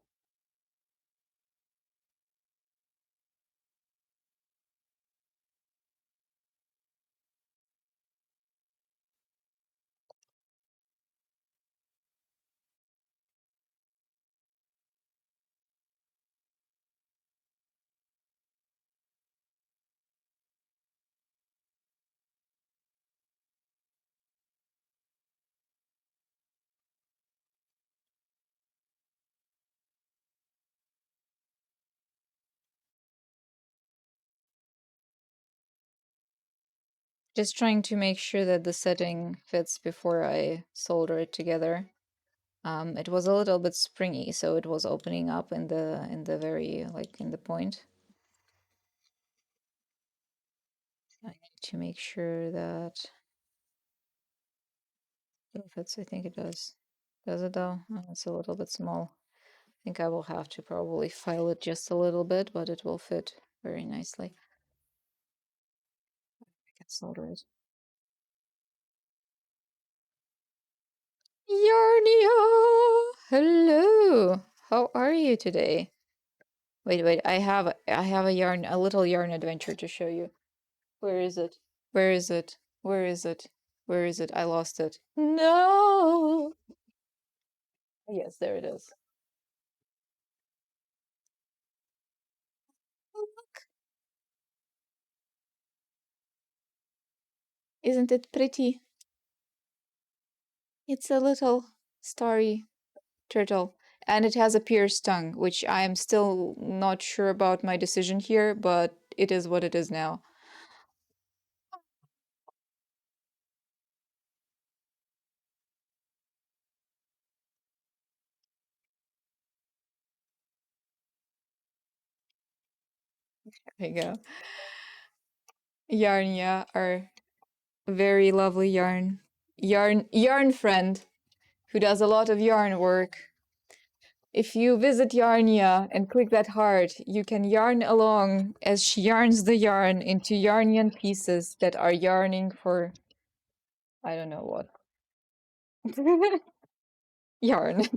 Just trying to make sure that the setting fits before I solder it together. It was a little bit springy, so it was opening up in the very, like, in the point. I need to make sure that it fits. I think it does. Does it though? Oh, it's a little bit small. I think I will have to probably file it just a little bit, but it will fit very nicely. I can solder it. Yarnia! Hello! How are you today? Wait, I have a little yarn adventure to show you. Where is it? Where is it? Where is it? Where is it? I lost it. No! Yes, there it is. Oh, look. Isn't it pretty? It's a little starry turtle. And it has a pierced tongue, which I am still not sure about my decision here, but it is what it is now. There you go. Yarnia, our very lovely yarn friend who does a lot of yarn work. If you visit Yarnia and click that heart, you can yarn along as she yarns the yarn into Yarnian pieces that are yarning for I don't know what. Yarn.